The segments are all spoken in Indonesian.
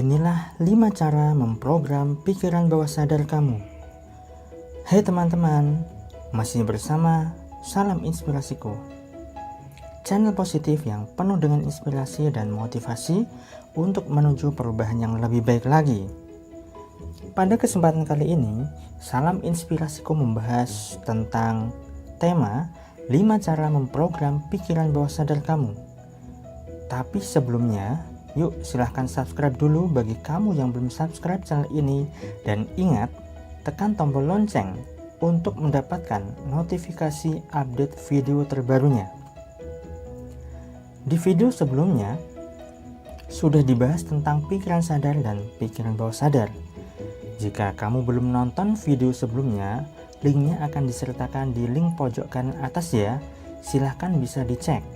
Inilah 5 cara memprogram pikiran bawah sadar kamu. Hai teman-teman, masih bersama Salam Inspirasiku, channel positif yang penuh dengan inspirasi dan motivasi untuk menuju perubahan yang lebih baik lagi. Pada kesempatan kali ini, Salam Inspirasiku membahas tentang tema 5 cara memprogram pikiran bawah sadar kamu. Tapi sebelumnya, yuk silahkan subscribe dulu bagi kamu yang belum subscribe channel ini. Dan ingat, tekan tombol lonceng untuk mendapatkan notifikasi update video terbarunya. Di video sebelumnya, sudah dibahas tentang pikiran sadar dan pikiran bawah sadar. Jika kamu belum nonton video sebelumnya, linknya akan disertakan di link pojok kanan atas ya, silahkan bisa dicek.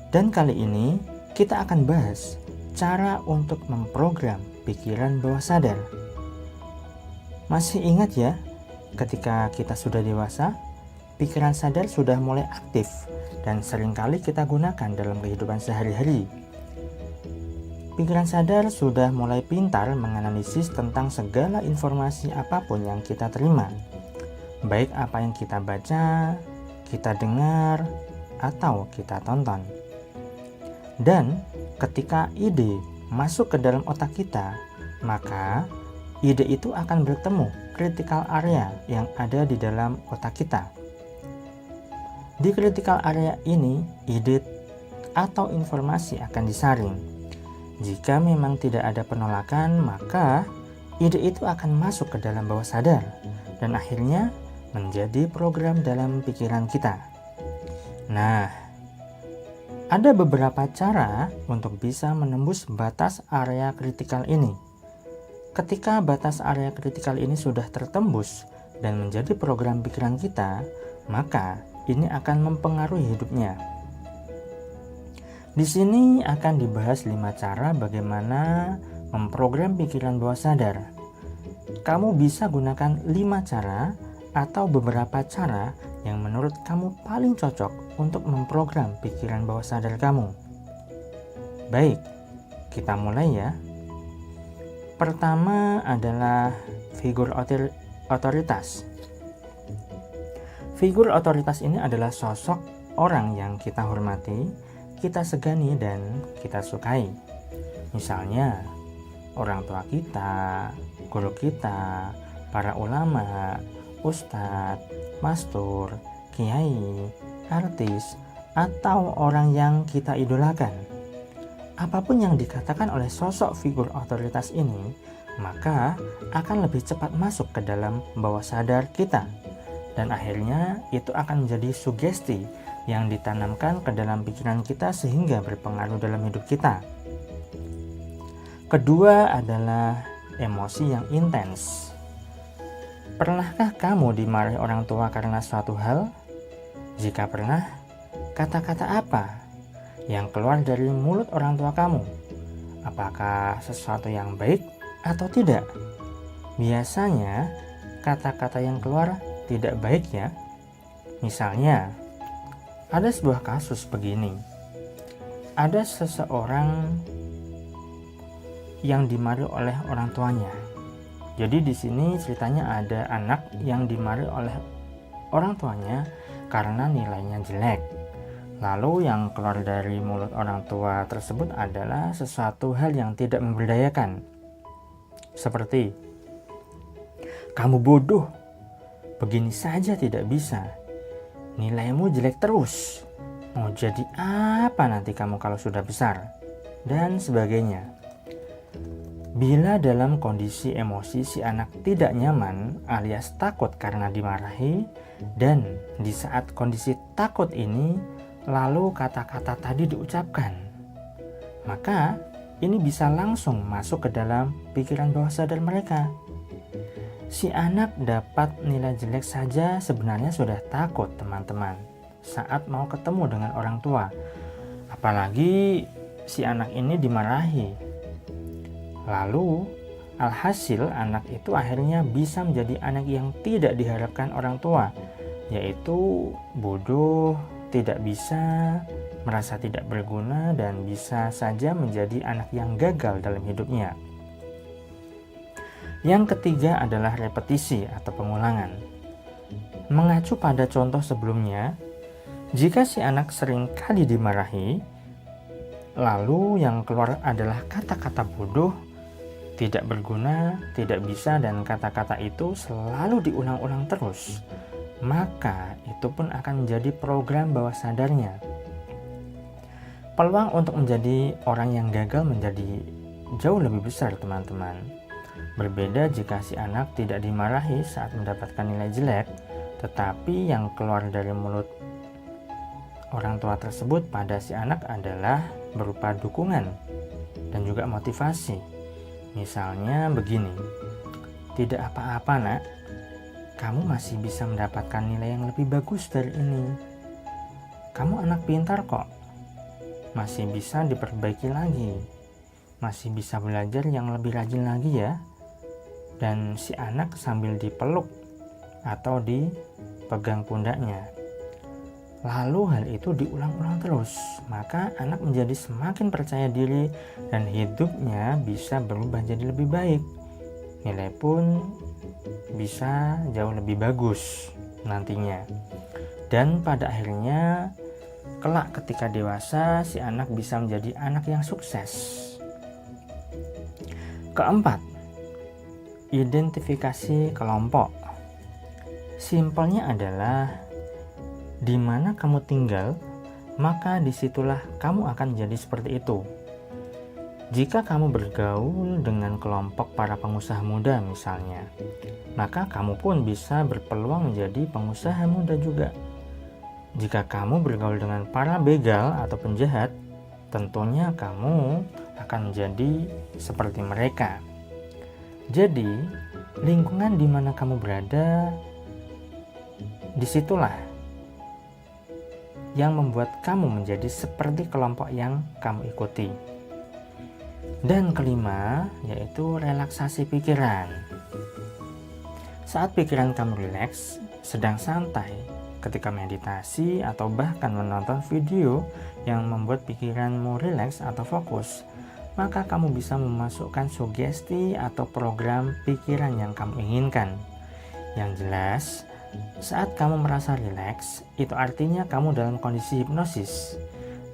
Dan kali ini kita akan bahas cara untuk memprogram pikiran bawah sadar. Masih ingat ya, ketika kita sudah dewasa, pikiran sadar sudah mulai aktif dan seringkali kita gunakan dalam kehidupan sehari-hari. Pikiran sadar sudah mulai pintar menganalisis tentang segala informasi apapun yang kita terima, baik apa yang kita baca, kita dengar, atau kita tonton. Dan ketika ide masuk ke dalam otak kita, maka ide itu akan bertemu critical area yang ada di dalam otak kita. Di critical area ini, ide atau informasi akan disaring. Jika memang tidak ada penolakan, maka ide itu akan masuk ke dalam bawah sadar dan akhirnya menjadi program dalam pikiran kita. Nah, ada beberapa cara untuk bisa menembus batas area kritikal ini. Ketika batas area kritikal ini sudah tertembus dan menjadi program pikiran kita, maka ini akan mempengaruhi hidupnya. Di sini akan dibahas 5 cara bagaimana memprogram pikiran bawah sadar. Kamu bisa gunakan 5 cara atau beberapa cara yang menurut kamu paling cocok untuk memprogram pikiran bawah sadar kamu. Baik, kita mulai ya. Pertama adalah figur otoritas. Figur otoritas ini adalah sosok orang yang kita hormati, kita segani, dan kita sukai. Misalnya, orang tua kita, guru kita, para ulama, ustadz, pastor, kiai, artis, atau orang yang kita idolakan. Apapun yang dikatakan oleh sosok figur otoritas ini, maka akan lebih cepat masuk ke dalam bawah sadar kita. Dan akhirnya itu akan menjadi sugesti yang ditanamkan ke dalam pikiran kita sehingga berpengaruh dalam hidup kita. Kedua adalah emosi yang intens. Pernahkah kamu dimarahi orang tua karena suatu hal? Jika pernah, kata-kata apa yang keluar dari mulut orang tua kamu? Apakah sesuatu yang baik atau tidak? Biasanya, kata-kata yang keluar tidak baik ya. Misalnya, ada sebuah kasus begini. Ada seseorang yang dimarahi oleh orang tuanya. Jadi di sini ceritanya ada anak yang dimarahi oleh orang tuanya karena nilainya jelek. Lalu yang keluar dari mulut orang tua tersebut adalah sesuatu hal yang tidak memberdayakan. Seperti, "Kamu bodoh, begini saja tidak bisa. Nilaimu jelek terus. Mau jadi apa nanti kamu kalau sudah besar?" Dan sebagainya. Bila dalam kondisi emosi si anak tidak nyaman alias takut karena dimarahi, dan di saat kondisi takut ini lalu kata-kata tadi diucapkan, maka ini bisa langsung masuk ke dalam pikiran bawah sadar mereka. Si anak dapat nilai jelek saja sebenarnya sudah takut teman-teman saat mau ketemu dengan orang tua. Apalagi si anak ini dimarahi. Lalu, alhasil anak itu akhirnya bisa menjadi anak yang tidak diharapkan orang tua, yaitu bodoh, tidak bisa, merasa tidak berguna, dan bisa saja menjadi anak yang gagal dalam hidupnya. Yang ketiga adalah repetisi atau pengulangan. Mengacu pada contoh sebelumnya, jika si anak sering kali dimarahi, lalu yang keluar adalah kata-kata bodoh, tidak berguna, tidak bisa, dan kata-kata itu selalu diulang-ulang terus, maka itu pun akan menjadi program bawah sadarnya. Peluang untuk menjadi orang yang gagal menjadi jauh lebih besar, teman-teman. Berbeda jika si anak tidak dimarahi saat mendapatkan nilai jelek, tetapi yang keluar dari mulut orang tua tersebut pada si anak adalah berupa dukungan dan juga motivasi. Misalnya begini, "Tidak apa-apa nak, kamu masih bisa mendapatkan nilai yang lebih bagus dari ini. Kamu anak pintar kok, masih bisa diperbaiki lagi, masih bisa belajar yang lebih rajin lagi ya." Dan si anak sambil dipeluk atau dipegang pundaknya. Lalu hal itu diulang-ulang terus, maka anak menjadi semakin percaya diri dan hidupnya bisa berubah jadi lebih baik. Nilai pun bisa jauh lebih bagus nantinya. Dan pada akhirnya, kelak ketika dewasa, si anak bisa menjadi anak yang sukses. Keempat, identifikasi kelompok. Simpelnya adalah, di mana kamu tinggal, maka disitulah kamu akan menjadi seperti itu. Jika kamu bergaul dengan kelompok para pengusaha muda misalnya, maka kamu pun bisa berpeluang menjadi pengusaha muda juga. Jika kamu bergaul dengan para begal atau penjahat, tentunya kamu akan menjadi seperti mereka. Jadi, lingkungan di mana kamu berada, disitulah yang membuat kamu menjadi seperti kelompok yang kamu ikuti. Dan kelima, yaitu relaksasi pikiran. Saat pikiran kamu rileks, sedang santai, ketika meditasi atau bahkan menonton video yang membuat pikiranmu rileks atau fokus, maka kamu bisa memasukkan sugesti atau program pikiran yang kamu inginkan. Yang jelas, saat kamu merasa rileks, itu artinya kamu dalam kondisi hipnosis.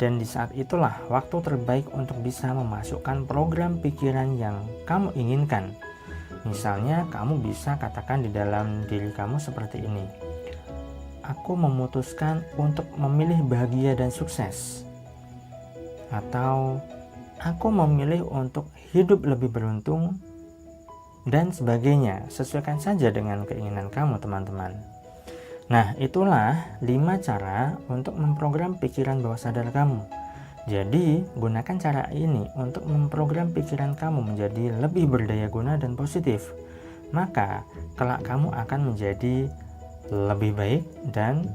Dan di saat itulah waktu terbaik untuk bisa memasukkan program pikiran yang kamu inginkan. Misalnya, kamu bisa katakan di dalam diri kamu seperti ini: "Aku memutuskan untuk memilih bahagia dan sukses." Atau, "Aku memilih untuk hidup lebih beruntung," dan sebagainya. Sesuaikan saja dengan keinginan kamu, teman-teman. Nah, itulah 5 cara untuk memprogram pikiran bawah sadar kamu. Jadi, gunakan cara ini untuk memprogram pikiran kamu menjadi lebih berdaya guna dan positif. Maka, kelak kamu akan menjadi lebih baik dan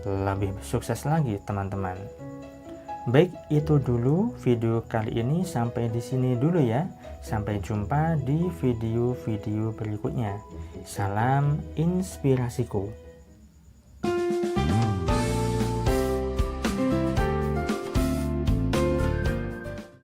lebih sukses lagi, teman-teman. Baik, itu dulu video kali ini, sampai di sini dulu ya. Sampai jumpa di video-video berikutnya. Salam inspirasiku.